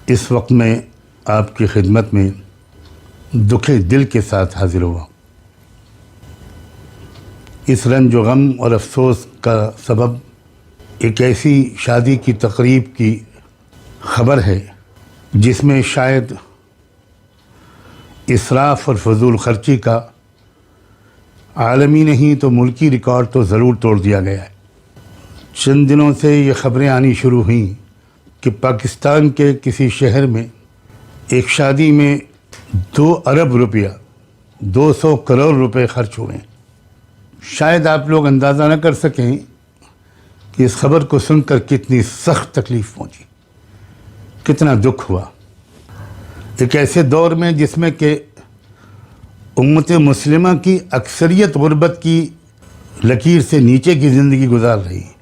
اس وقت میں آپ کی خدمت میں دکھے دل کے ساتھ حاضر ہوا۔ اس رنج و غم اور افسوس کا سبب ایک ایسی شادی کی تقریب کی خبر ہے جس میں شاید اسراف اور فضول خرچی کا عالمی نہیں تو ملکی ریکارڈ تو ضرور توڑ دیا گیا ہے۔ چند دنوں سے یہ خبریں آنی شروع ہوئیں کہ پاکستان کے کسی شہر میں ایک شادی میں 2 ارب روپیہ 200 کروڑ روپے خرچ ہوئے ہیں۔ شاید آپ لوگ اندازہ نہ کر سکیں کہ اس خبر کو سن کر کتنی سخت تکلیف پہنچی، کتنا دکھ ہوا۔ ایک ایسے دور میں جس میں کہ امت مسلمہ کی اکثریت غربت کی لکیر سے نیچے کی زندگی گزار رہی ہے،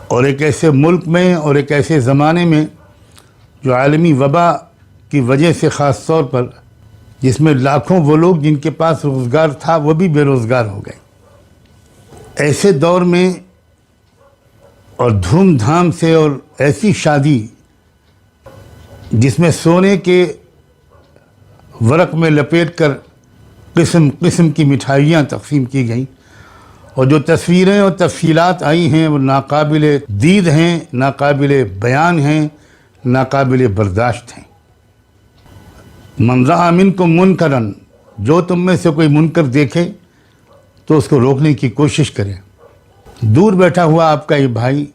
اور ایک ایسے ملک میں اور ایک ایسے زمانے میں جو عالمی وبا کی وجہ سے خاص طور پر جس میں لاکھوں وہ لوگ جن کے پاس روزگار تھا وہ بھی بے روزگار ہو گئے، ایسے دور میں اور دھوم دھام سے اور ایسی شادی جس میں سونے کے ورق میں لپیٹ کر قسم قسم کی مٹھائیاں تقسیم کی گئیں، اور جو تصویریں اور تفصیلات آئی ہیں وہ ناقابل دید ہیں، ناقابل بیان ہیں، ناقابل برداشت ہیں۔ من رأى منکم منکرا، جو تم میں سے کوئی منکر دیکھے تو اس کو روکنے کی کوشش کرے۔ دور بیٹھا ہوا آپ کا یہ بھائی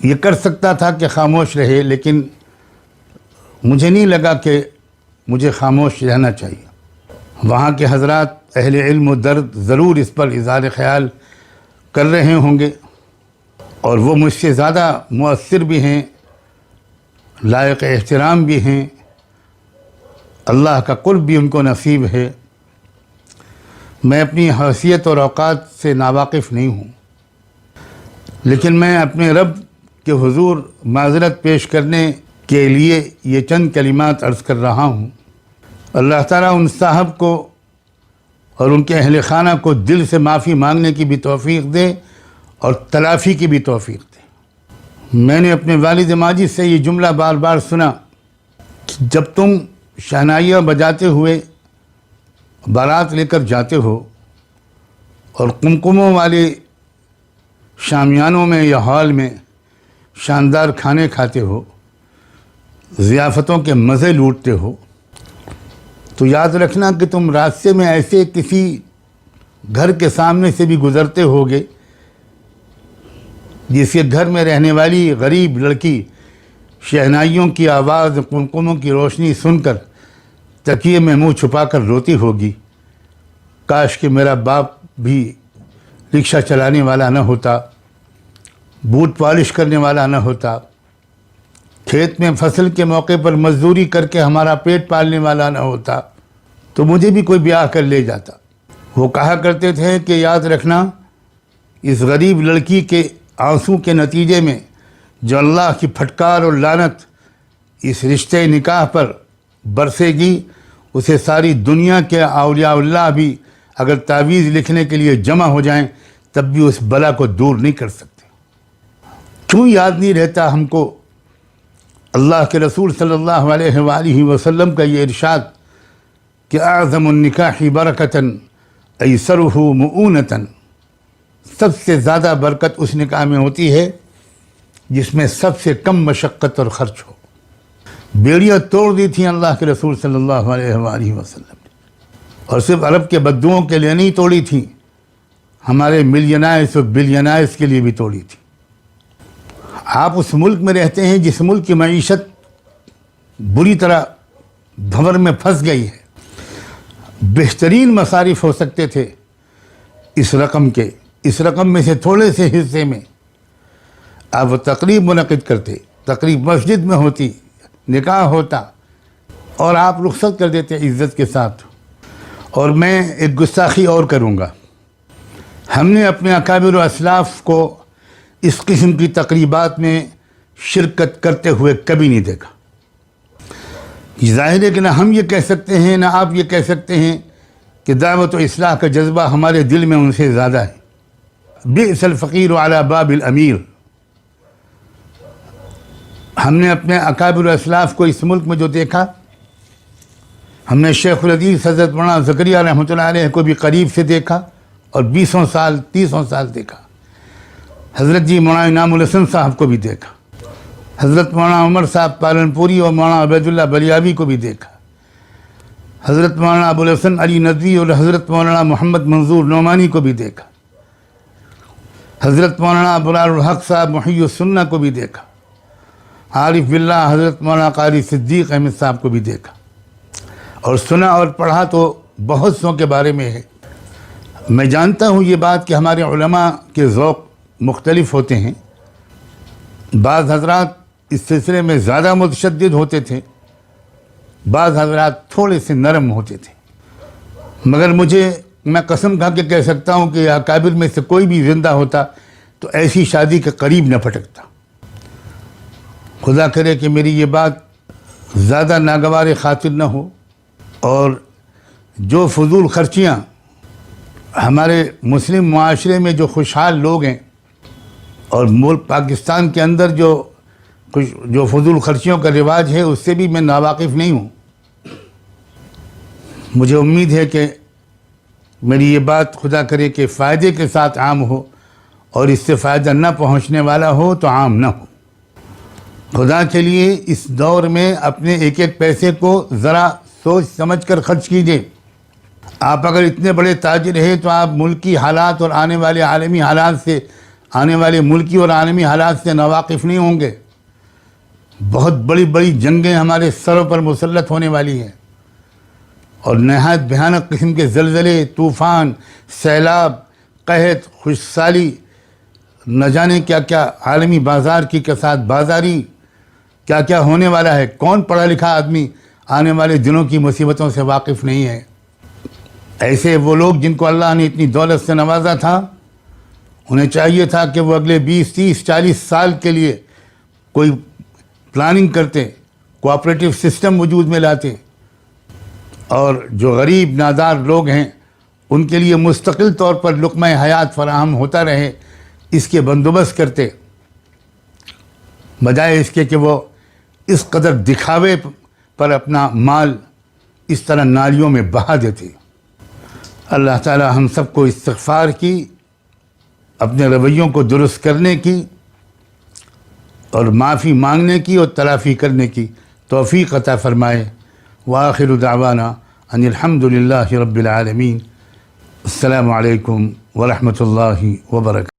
یہ کر سکتا تھا کہ خاموش رہے، لیکن مجھے نہیں لگا کہ مجھے خاموش رہنا چاہیے۔ وہاں کے حضرات اہل علم و درد ضرور اس پر اظہار خیال کر رہے ہوں گے، اور وہ مجھ سے زیادہ مؤثر بھی ہیں، لائق احترام بھی ہیں، اللہ کا قرب بھی ان کو نصیب ہے۔ میں اپنی حیثیت اور اوقات سے ناواقف نہیں ہوں، لیکن میں اپنے رب کے حضور معذرت پیش کرنے کے لیے یہ چند کلمات عرض کر رہا ہوں۔ اللہ تعالیٰ ان صاحب کو اور ان کے اہل خانہ کو دل سے معافی مانگنے کی بھی توفیق دے اور تلافی کی بھی توفیق دے۔ میں نے اپنے والد ماجد سے یہ جملہ بار بار سنا کہ جب تم شہنائیاں بجاتے ہوئے بارات لے کر جاتے ہو اور قمقموں والے شامیانوں میں یا ہال میں شاندار کھانے کھاتے ہو، ضیافتوں کے مزے لوٹتے ہو، تو یاد رکھنا کہ تم راستے میں ایسے کسی گھر کے سامنے سے بھی گزرتے ہوگے جس کے گھر میں رہنے والی غریب لڑکی شہنائیوں کی آواز، قمقموں کی روشنی سن کر تکیے میں منہ چھپا کر روتی ہوگی، کاش کہ میرا باپ بھی رکشہ چلانے والا نہ ہوتا، بوٹ پالش کرنے والا نہ ہوتا، کھیت میں فصل کے موقع پر مزدوری کر کے ہمارا پیٹ پالنے والا نہ ہوتا تو مجھے بھی کوئی بیاہ کر لے جاتا۔ وہ کہا کرتے تھے کہ یاد رکھنا اس غریب لڑکی کے آنسو کے نتیجے میں جو اللہ کی پھٹکار اور لعنت اس رشتے نکاح پر برسے گی، اسے ساری دنیا کے اولیاء اللہ بھی اگر تعویذ لکھنے کے لیے جمع ہو جائیں تب بھی اس بلا کو دور نہیں کر سکتے۔ کیوں یاد نہیں رہتا ہم کو اللہ کے رسول صلی اللہ علیہ وآلہ وسلم کا یہ ارشاد کہ اعظم النکاح برکتاً ایسرہ مؤونتاً، سب سے زیادہ برکت اس نکاح میں ہوتی ہے جس میں سب سے کم مشقت اور خرچ ہو۔ بیڑیاں توڑ دی تھیں اللہ کے رسول صلی اللہ علیہ وآلہ وسلم نے، اور صرف عرب کے بدوؤں کے لیے نہیں توڑی تھیں، ہمارے ملینائرز اور بلینائرز کے لیے بھی توڑی تھی۔ آپ اس ملک میں رہتے ہیں جس ملک کی معیشت بری طرح بھنور میں پھنس گئی ہے، بہترین مصارف ہو سکتے تھے اس رقم میں سے تھوڑے سے حصے میں آپ وہ تقریب منعقد کرتے، تقریب مسجد میں ہوتی، نکاح ہوتا، اور آپ رخصت کر دیتے عزت کے ساتھ۔ اور میں ایک گستاخی اور کروں گا، ہم نے اپنے اکابر و اسلاف کو اس قسم کی تقریبات میں شرکت کرتے ہوئے کبھی نہیں دیکھا۔ ظاہر ہے کہ نہ ہم یہ کہہ سکتے ہیں نہ آپ یہ کہہ سکتے ہیں کہ دعوت و اصلاح کا جذبہ ہمارے دل میں ان سے زیادہ ہے۔ بئس الفقیر علی باب الامیر، ہم نے اپنے اکابر اسلاف کو اس ملک میں جو دیکھا، ہم نے شیخ الحدیث حضرت مولانا زکریا رحمۃ اللہ علیہ کو بھی قریب سے دیکھا اور 20 سال 30 سال دیکھا، حضرت جی مولانا انعام الحسن صاحب کو بھی دیکھا، حضرت مولانا عمر صاحب پالنپوری اور مولانا عبید اللہ بلیاوی کو بھی دیکھا، حضرت مولانا ابو الحسن علی ندوی اور حضرت مولانا محمد منظور نعمانی کو بھی دیکھا، حضرت مولانا ابرار الحق صاحب محی السنہ کو بھی دیکھا، عارف باللہ حضرت مولانا قاری صدیق احمد صاحب کو بھی دیکھا، اور سنا اور پڑھا تو بہت سو کے بارے میں ہے۔ میں جانتا ہوں یہ بات کہ ہمارے علماء کے ذوق مختلف ہوتے ہیں، بعض حضرات اس سلسلے میں زیادہ متشدد ہوتے تھے، بعض حضرات تھوڑے سے نرم ہوتے تھے، مگر میں قسم کھا کے کہہ سکتا ہوں کہ اکابر میں سے کوئی بھی زندہ ہوتا تو ایسی شادی کے قریب نہ پھٹکتا۔ خدا کرے کہ میری یہ بات زیادہ ناگوار خاطر نہ ہو، اور جو فضول خرچیاں ہمارے مسلم معاشرے میں جو خوشحال لوگ ہیں اور ملک پاکستان کے اندر جو فضول خرچیوں کا رواج ہے، اس سے بھی میں ناواقف نہیں ہوں۔ مجھے امید ہے کہ میری یہ بات خدا کرے کہ فائدے کے ساتھ عام ہو، اور اس سے فائدہ نہ پہنچنے والا ہو تو عام نہ ہو۔ خدا کے لیے اس دور میں اپنے ایک ایک پیسے کو ذرا سوچ سمجھ کر خرچ کیجیے۔ آپ اگر اتنے بڑے تاجر ہیں تو آپ ملکی حالات اور آنے والے ملکی اور عالمی حالات سے ناواقف نہیں ہوں گے۔ بہت بڑی بڑی جنگیں ہمارے سروں پر مسلط ہونے والی ہیں، اور نہایت بھیانک قسم کے زلزلے، طوفان، سیلاب، قحط، خشکسالی، نہ جانے کیا کیا عالمی بازار کی کساد بازاری، کیا کیا ہونے والا ہے۔ کون پڑھا لکھا آدمی آنے والے دنوں کی مصیبتوں سے واقف نہیں ہے؟ ایسے وہ لوگ جن کو اللہ نے اتنی دولت سے نوازا تھا، انہیں چاہیے تھا کہ وہ اگلے 20 30 40 سال کے لیے کوئی پلاننگ کرتے، کوآپریٹو سسٹم وجود میں لاتے، اور جو غریب نادار لوگ ہیں ان کے لیے مستقل طور پر لقمہ حیات فراہم ہوتا رہے، اس کے بندوبست کرتے، بجائے اس کے کہ وہ اس قدر دکھاوے پر اپنا مال اس طرح نالیوں میں بہا دیتے۔ اللہ تعالی ہم سب کو استغفار کی، اپنے رویوں کو درست کرنے کی اور معافی مانگنے کی اور تلافی کرنے کی توفیق عطا فرمائے۔ وآخر دعوانا ان الحمد للہ رب العالمین۔ السلام علیکم ورحمۃ اللہ وبرکاتہ۔